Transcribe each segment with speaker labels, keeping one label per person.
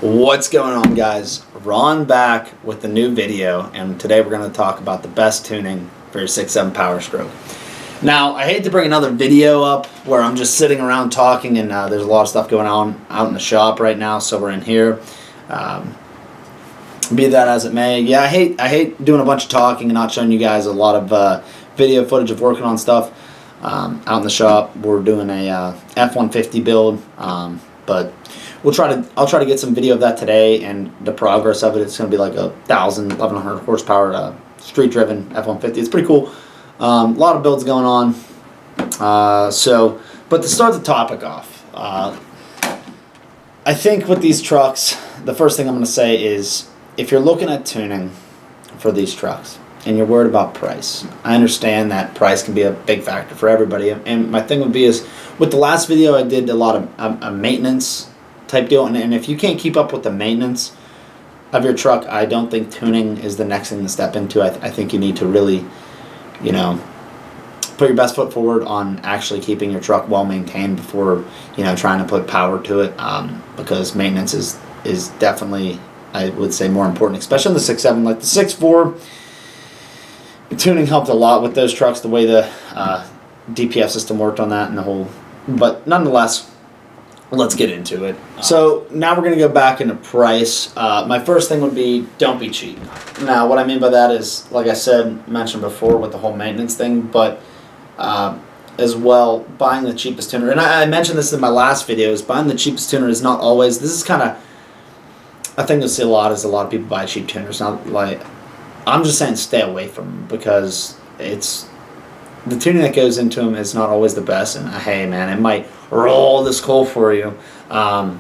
Speaker 1: What's going on, guys? Ron back with a new video, and today we're going to talk about the best tuning for your 6.7 Powerstroke. Now, I hate to bring another video up where I'm just sitting around talking and there's a lot of stuff going on out in the shop right now, so we're in here. Be that as it may, yeah, I hate doing a bunch of talking and not showing you guys a lot of video footage of working on stuff out in the shop. We're doing a F-150 build, but I'll try to get some video of that today and the progress of it. It's going to be like 1,100 horsepower street-driven F-150. It's pretty cool. A lot of builds going on. But to start the topic off, I think with these trucks, the first thing I'm going to say is if you're looking at tuning for these trucks and you're worried about price, I understand that price can be a big factor for everybody. And my thing would be is with the last video I did a lot of maintenance type deal, and if you can't keep up with the maintenance of your truck, I don't think tuning is the next thing to step into. I think you need to really, put your best foot forward on actually keeping your truck well maintained before, trying to put power to it, because maintenance is definitely, I would say, more important, especially in the 6.7. Like the 6.4, the tuning helped a lot with those trucks, the way the DPF system worked on that and the whole, but nonetheless, let's get into it. So now we're going to go back into price. My first thing would be don't be cheap. Now what I mean by that is, like I mentioned before with the whole maintenance thing, but as well, buying the cheapest tuner. And I mentioned this in my last videos, buying the cheapest tuner is not always, this is kind of, I think you'll see a lot of people buy cheap tuners. Not like, I'm just saying stay away from them because the tuning that goes into them is not always the best, and hey man, it might roll this coal for you and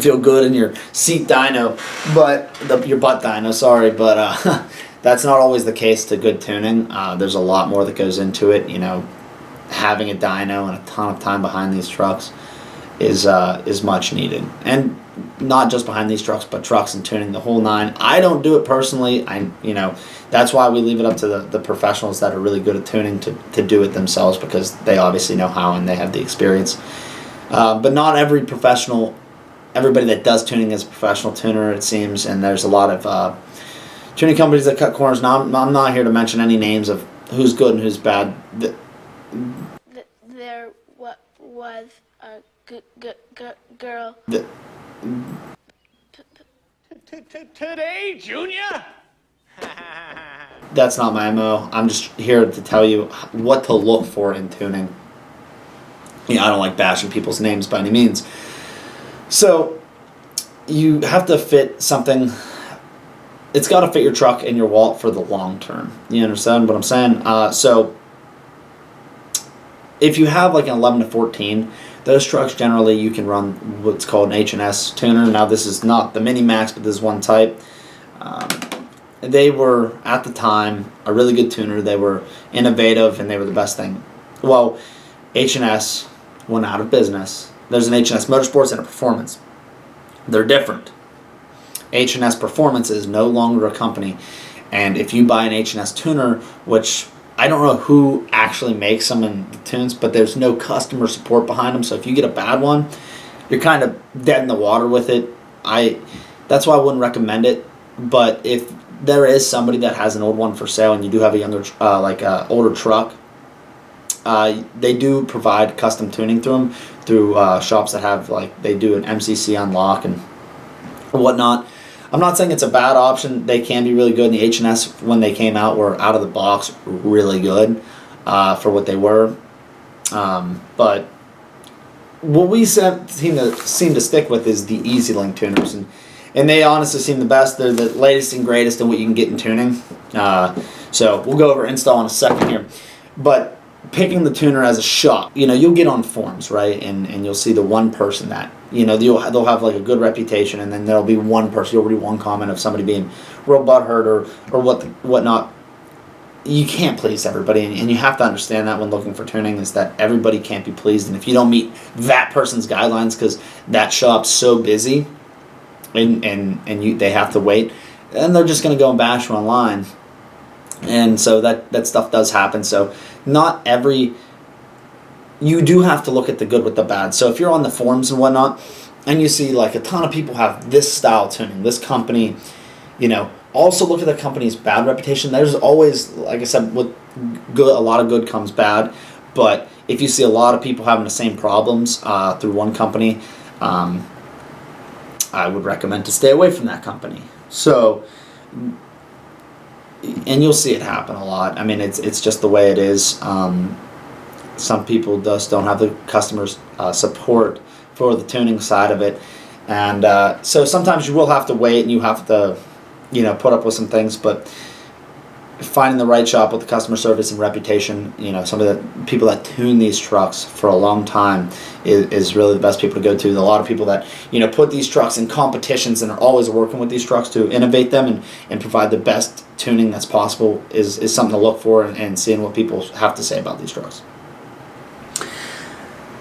Speaker 1: feel good in your seat dyno, but your butt dyno, sorry, but that's not always the case to good tuning. There's a lot more that goes into it. Having a dyno and a ton of time behind these trucks is much needed, and not just behind these trucks, but trucks and tuning, the whole nine. I don't do it personally. That's why we leave it up to the professionals that are really good at tuning to do it themselves, because they obviously know how and they have the experience. But not every professional, everybody that does tuning is a professional tuner, it seems, and there's a lot of tuning companies that cut corners. Now, I'm not here to mention any names of who's good and who's bad.
Speaker 2: There was a girl.
Speaker 3: Today, Junior?
Speaker 1: That's not my MO. I'm just here to tell you what to look for in tuning. I don't like bashing people's names by any means. So, you have to fit something. It's got to fit your truck and your wallet for the long term. You understand what I'm saying? So, if you have like an 11 to 14, those trucks generally you can run what's called an H&S tuner. Now this is not the Mini Max, but this is one type. They were, at the time, a really good tuner. They were innovative and they were the best thing. Well, H&S went out of business. There's an H&S Motorsports and a Performance. They're different. H&S Performance is no longer a company. And if you buy an H&S tuner, which I don't know who actually makes them in the tunes, but there's no customer support behind them. So if you get a bad one, you're kind of dead in the water with it. That's why I wouldn't recommend it. But if there is somebody that has an old one for sale and you do have a younger, older truck, they do provide custom tuning through shops that have, they do an MCC unlock and whatnot. I'm not saying it's a bad option. They can be really good. And the H&S, when they came out, were out of the box really good for what they were. But what we seem to stick with is the EasyLink tuners. And they honestly seem the best. They're the latest and greatest in what you can get in tuning. So we'll go over install in a second here. But picking the tuner as a shop, you'll get on forums, right? And you'll see the one person that, they'll have like a good reputation, and then there'll be one person, you'll read one comment of somebody being real butthurt or whatnot. You can't please everybody, and you have to understand that when looking for tuning is that everybody can't be pleased. And if you don't meet that person's guidelines because that shop's so busy and they have to wait, then they're just going to go and bash you online. And so that stuff does happen. So not every, you do have to look at the good with the bad. So if you're on the forums and whatnot, and you see like a ton of people have this style tuning, this company, also look at the company's bad reputation. There's always, like I said, with good, a lot of good comes bad, but if you see a lot of people having the same problems through one company, I would recommend to stay away from that company. So, and you'll see it happen a lot. I mean, it's just the way it is. Some people just don't have the customers' support for the tuning side of it, and so sometimes you will have to wait and you have to, put up with some things. But finding the right shop with the customer service and reputation, some of the people that tune these trucks for a long time is really the best people to go to. A lot of people that put these trucks in competitions and are always working with these trucks to innovate them and provide the best tuning that's possible is something to look for, and seeing what people have to say about these trucks.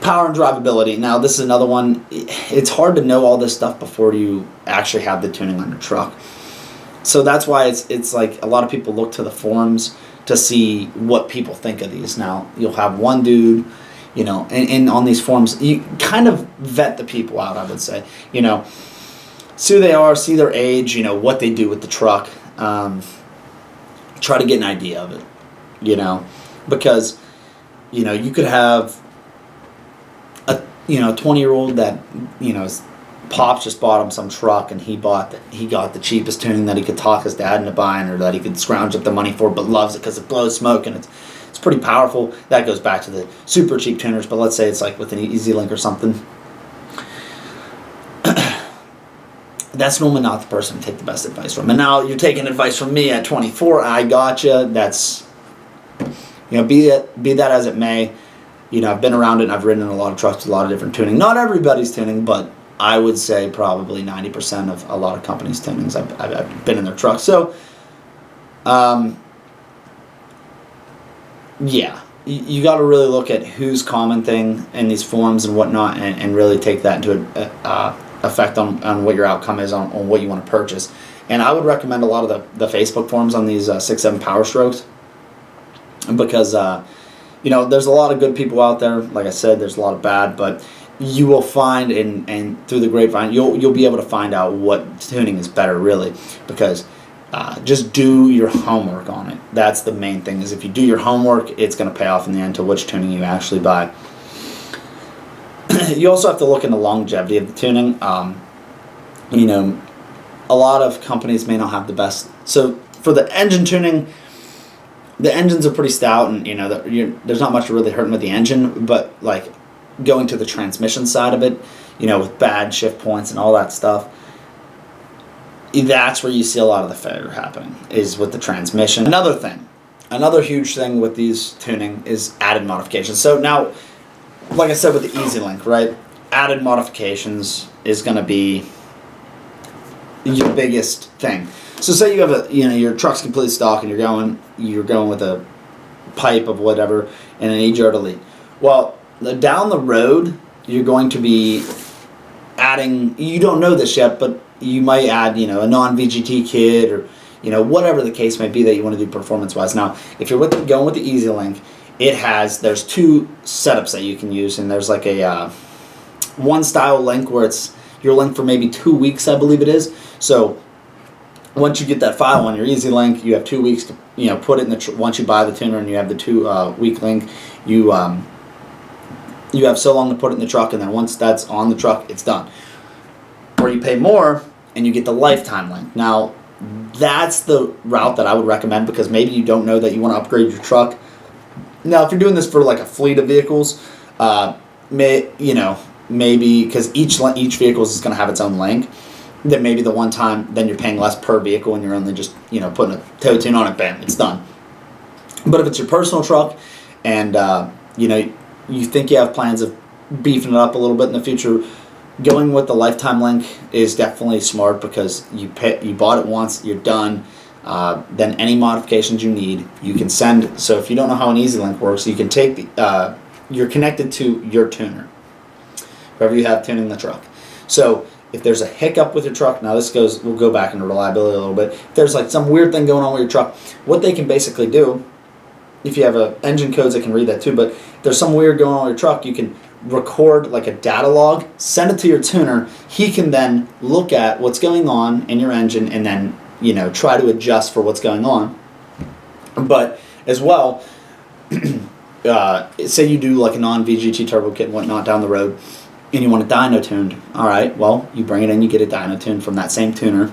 Speaker 1: Power and drivability. Now this is another one. It's hard to know all this stuff before you actually have the tuning on your truck. So that's why it's like a lot of people look to the forums to see what people think of these. Now you'll have one dude, and on these forums you kind of vet the people out, I would say. See who they are, see their age, what they do with the truck. Try to get an idea of it, because you could have a 20-year-old that his Pops just bought him some truck, and he got the cheapest tuning that he could talk his dad into buying, or that he could scrounge up the money for, but loves it because it blows smoke and it's pretty powerful. That goes back to the super cheap tuners, but let's say it's like with an Easy Link or something. That's normally not the person to take the best advice from. And now you're taking advice from me at 24. I gotcha. That's, be that as it may. I've been around it and I've ridden in a lot of trucks with a lot of different tuning. Not everybody's tuning, but I would say probably 90% of a lot of companies' tunings I've been in their trucks. So, yeah, you got to really look at who's commenting in these forums and whatnot, and really take that into effect on what your outcome is on what you want to purchase. And I would recommend a lot of the Facebook forums on these 6.7 Powerstrokes, because there's a lot of good people out there. Like I said, there's a lot of bad, but you will find and through the grapevine you'll be able to find out what tuning is better, really, because just do your homework on it. That's the main thing, is if you do your homework, it's going to pay off in the end to which tuning you actually buy. You also have to look into longevity of the tuning. A lot of companies may not have the best. So for the engine tuning, the engines are pretty stout, and there's not much really hurting with the engine, but like going to the transmission side of it, with bad shift points and all that stuff, that's where you see a lot of the failure happening, is with the transmission. Another huge thing with these tuning is added modifications. So now, like I said with the Easy Link, right? Added modifications is going to be your biggest thing. So say you have your truck's completely stock and you're going with a pipe of whatever and an EGR to lead. Well, down the road you're going to be adding, you don't know this yet, but you might add a non-VGT kit, or whatever the case may be that you want to do performance wise. Now if you're going with the Easy Link, there's two setups that you can use, and there's like a one style link where it's your link for maybe 2 weeks, I believe it is. So once you get that file on your Easy Link, you have 2 weeks to put it in once you buy the tuner and you have the 2 week link, you have so long to put it in the truck, and then once that's on the truck, it's done. Or you pay more and you get the lifetime link. Now that's the route that I would recommend, because maybe you don't know that you want to upgrade your truck. Now if you're doing this for like a fleet of vehicles, maybe because each vehicle is going to have its own link, then maybe the one time then you're paying less per vehicle and you're only just putting a tow tune on it, bam, it's done. But if it's your personal truck and you think you have plans of beefing it up a little bit in the future, going with the lifetime link is definitely smart, because you bought it once, you're done. Then any modifications you need, you can send. So if you don't know how an Easy Link works, you can take you're connected to your tuner, whoever you have tuning the truck. So if there's a hiccup with your truck, now we'll go back into reliability a little bit. If there's like some weird thing going on with your truck, what they can basically do if you have engine codes that can read that too, but if there's some weird going on with your truck, you can record like a data log, send it to your tuner. He can then look at what's going on in your engine and then, you know, try to adjust for what's going on. But as well, say you do like a non-VGT turbo kit and whatnot down the road, and you want a dyno tuned. All right, well, you bring it in, you get a dyno tuned from that same tuner,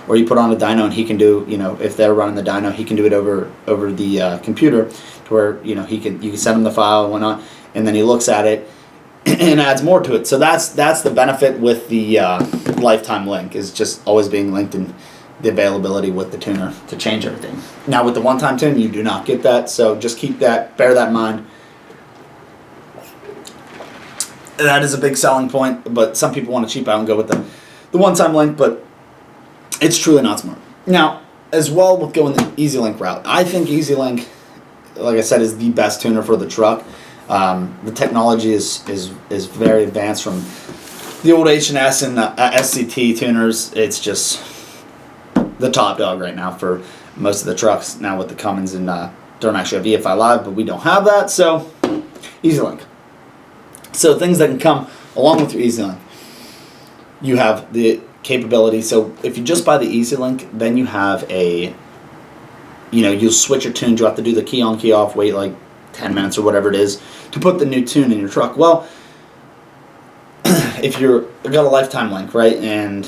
Speaker 1: or you put on a dyno and he can do, you know, if they're running the dyno, he can do it over the computer, to where, you know, you can send him the file and whatnot, and then he looks at it and adds more to it. So that's the benefit with the lifetime link, is just always being linked and the availability with the tuner to change everything. Now with the one-time tune, you do not get that, so just bear that in mind. That is a big selling point, but some people want to cheap out and go with the one-time link, but it's truly not smart. Now, as well with going the EasyLink route, I think EasyLink, like I said, is the best tuner for the truck. The technology is very advanced from the old H&S and SCT tuners. It's just the top dog right now for most of the trucks. Now with the Cummins and don't actually have EFI Live, but we don't have that, so EasyLink. So things that can come along with your EasyLink, you have the capability. So if you just buy the EasyLink, then you have you'll switch your tunes. You have to do the key on, key off, wait like 10 minutes or whatever it is to put the new tune in your truck. Well, if you've got a lifetime link, right, and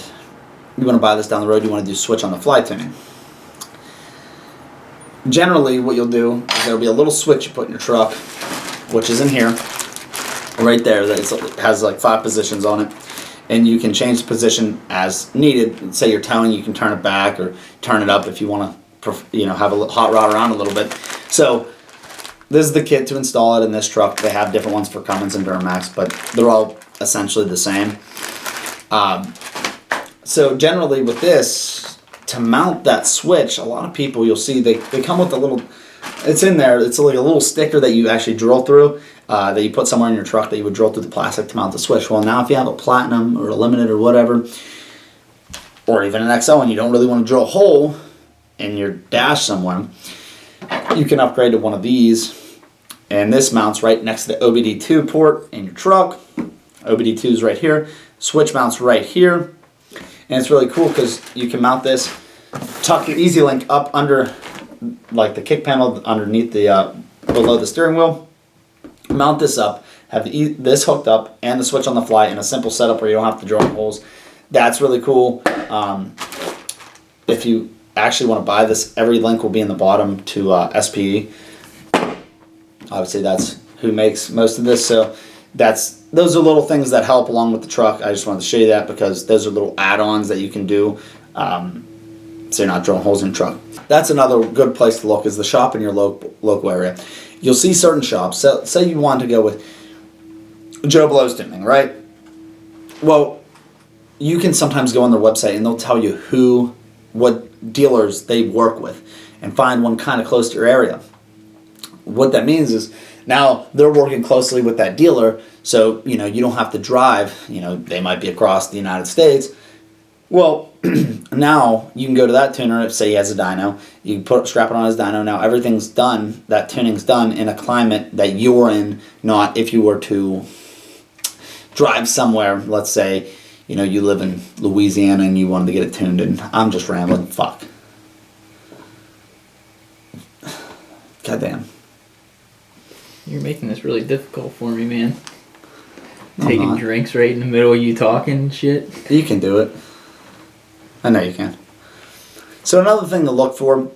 Speaker 1: you want to buy this down the road, you want to do switch on the fly tuning. Generally, what you'll do is there'll be a little switch you put in your truck, which is in here, right there. That it has like 5 positions on it, and you can change the position as needed. Say you're towing, you can turn it back or turn it up if you want to, have a hot rod around a little bit. So this is the kit to install it in this truck. They have different ones for Cummins and Duramax, but they're all essentially the same. So generally with this, to mount that switch, a lot of people you'll see they come with a little, it's in there, it's like a little sticker that you actually drill through, that you put somewhere in your truck that you would drill through the plastic to mount the switch. Well, now if you have a Platinum or a Limited or whatever, or even an XO, and you don't really want to drill a hole in your dash somewhere, you can upgrade to one of these, and this mounts right next to the OBD2 port in your truck. OBD2 is right here, switch mounts right here, and it's really cool because you can mount this, tuck your EasyLink up under like the kick panel underneath the below the steering wheel, mount this up, have this hooked up and the switch on the fly in a simple setup where you don't have to drill holes. That's really cool. If you actually want to buy this, every link will be in the bottom to SPE. Obviously that's who makes most of this, so those are little things that help along with the truck. I just wanted to show you that because those are little add-ons that you can do, so you're not drilling holes in your truck. That's another good place to look, is the shop in your local area. You'll see certain shops. So, say you want to go with Joe Blow's tuning, right? Well, you can sometimes go on their website and they'll tell you what dealers they work with, and find one kind of close to your area. What that means is now they're working closely with that dealer, so you don't have to drive. They might be across the United States. Well, now you can go to that tuner. If say he has a dyno, you can strap it on his dyno. Now everything's done. That tuning's done in a climate that you're in, not if you were to drive somewhere. Let's say you live in Louisiana and you wanted to get it tuned. And I'm just rambling. Fuck. Goddamn.
Speaker 3: You're making this really difficult for me, man. Taking drinks right in the middle of you talking and shit.
Speaker 1: You can do it. I know you can. So another thing to look for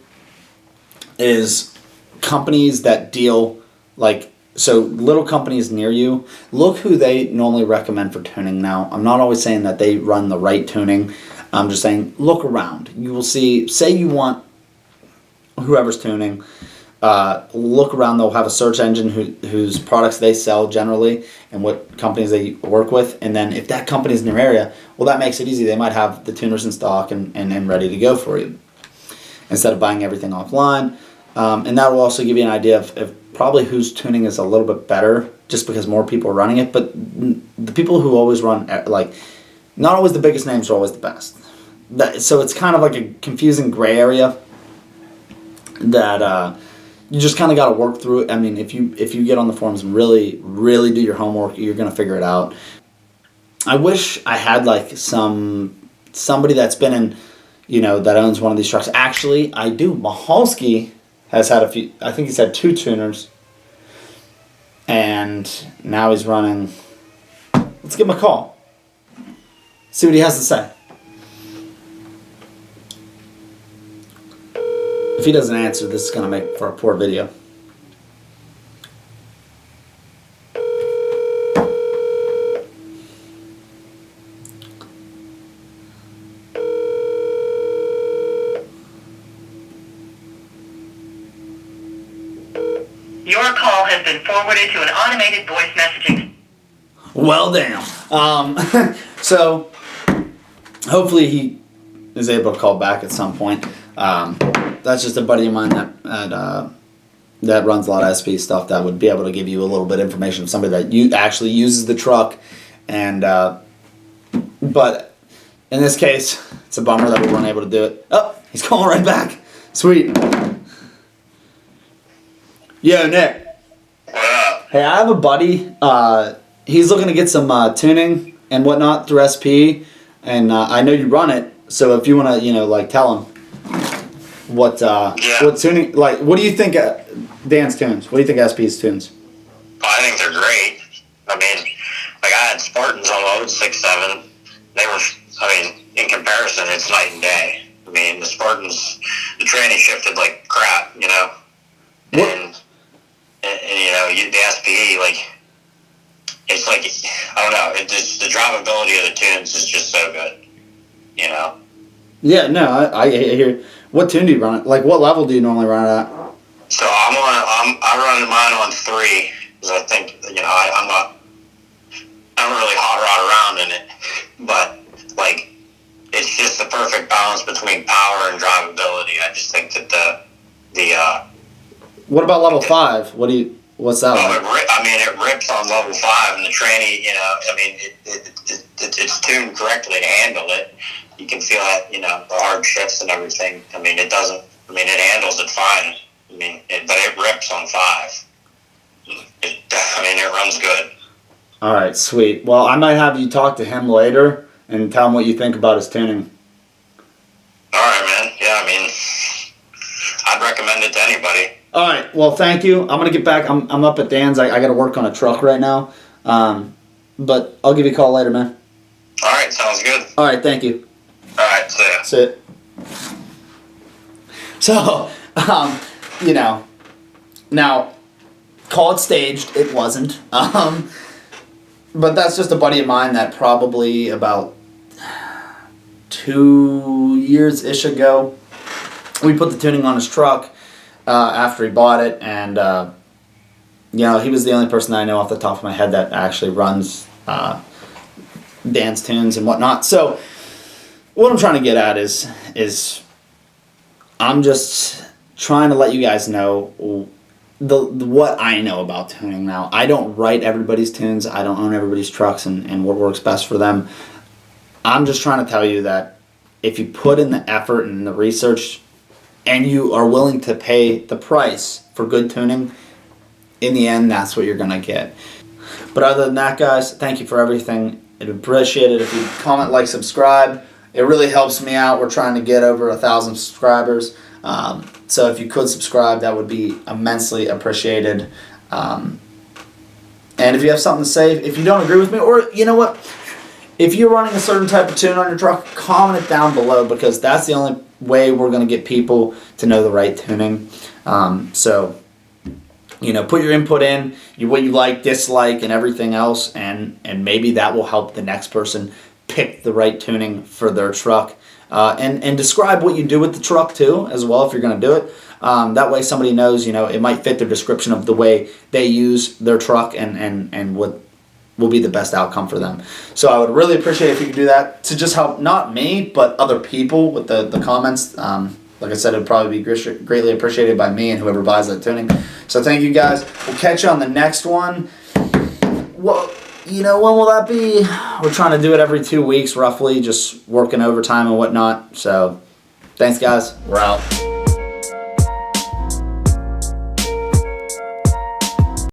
Speaker 1: is companies that deal so little companies near you. Look who they normally recommend for tuning. Now, I'm not always saying that they run the right tuning. I'm just saying look around. You will see, say you want whoever's tuning, look around. They'll have a search engine whose products they sell generally and what companies they work with. And then if that company's in your area, well, that makes it easy. They might have the tuners in stock and ready to go for you instead of buying everything offline. And that will also give you an idea of probably whose tuning is a little bit better, just because more people are running it. But the people who always run, not always the biggest names are always the best. So it's kind of like a confusing gray area that you just kind of got to work through it. I mean, if you get on the forums and really do your homework, you're gonna figure it out. I wish I had like somebody that's been in, that owns one of these trucks. Actually, I do. Mahalski has had a few. I think he's had 2 tuners, and now he's running. Let's give him a call. See what he has to say. If he doesn't answer, this is going to make for a poor video.
Speaker 4: Your call has been forwarded to an automated voice messaging.
Speaker 1: Well, damn. So, hopefully he is able to call back at some point. That's just a buddy of mine that runs a lot of SP stuff that would be able to give you a little bit of information of somebody that actually uses the truck. And but in this case, it's a bummer that we weren't able to do it. Oh, he's calling right back. Sweet. Yo, Nick.
Speaker 5: What up?
Speaker 1: Hey, I have a buddy. He's looking to get some tuning and whatnot through SP, and I know you run it. So if you want to, tell him what tuning, what do you think Dan's tunes? What do you think SP's tunes?
Speaker 5: I think they're great. I mean, I had Spartans on load 6.7. They were, in comparison, it's night and day. I mean, the Spartans, the tranny shifted like crap, And the SPE, it's like, I don't know, the drivability of the tunes is just so good,
Speaker 1: Yeah, no, I hear. What tune do you run it? What level do you normally run it at?
Speaker 5: So I run mine on 3, because I think, I don't really hot rod around in it, but, it's just the perfect balance between power and drivability. I just think that
Speaker 1: What about level 5? What's that like?
Speaker 5: It rips on level 5, and the tranny, it's tuned correctly to handle it. You can feel that, the hard shifts and everything. It handles it fine. But it rips on 5. It runs good.
Speaker 1: All right, sweet. Well, I might have you talk to him later and tell him what you think about his tuning.
Speaker 5: All right, man. Yeah, I'd recommend it to anybody.
Speaker 1: All right. Well, thank you. I'm gonna get back. I'm up at Dan's. I got to work on a truck right now. But I'll give you a call later, man.
Speaker 5: All right. Sounds good.
Speaker 1: All right. Thank you.
Speaker 5: All right. See ya.
Speaker 1: See it. So, now, call it staged. It wasn't. But that's just a buddy of mine that probably about 2 years-ish ago, we put the tuning on his truck after he bought it, and he was the only person that I know off the top of my head that actually runs dance tunes and whatnot. So what I'm trying to get at is I'm just trying to let you guys know what I know about tuning now. I don't write everybody's tunes. I don't own everybody's trucks and what works best for them. I'm just trying to tell you that if you put in the effort and the research and you are willing to pay the price for good tuning, in the end, that's what you're going to get. But other than that, guys, thank you for everything. I'd appreciate it if you comment, like, subscribe. It really helps me out. We're trying to get over 1,000 subscribers. So if you could subscribe, that would be immensely appreciated. And if you have something to say, if you don't agree with me, or you know what, if you're running a certain type of tune on your truck, comment it down below, because that's the only way we're going to get people to know the right tuning. So, put your input in, what you like, dislike, and everything else, and maybe that will help the next person pick the right tuning for their truck. And describe what you do with the truck too, as well, if you're going to do it. That way somebody knows, it might fit their description of the way they use their truck and what will be the best outcome for them. So I would really appreciate if you could do that to just help not me, but other people with the comments. Like I said, it would probably be greatly appreciated by me and whoever buys that tuning. So thank you, guys. We'll catch you on the next one. Well, when will that be? We're trying to do it every 2 weeks, roughly, just working overtime and whatnot. So thanks, guys. We're out.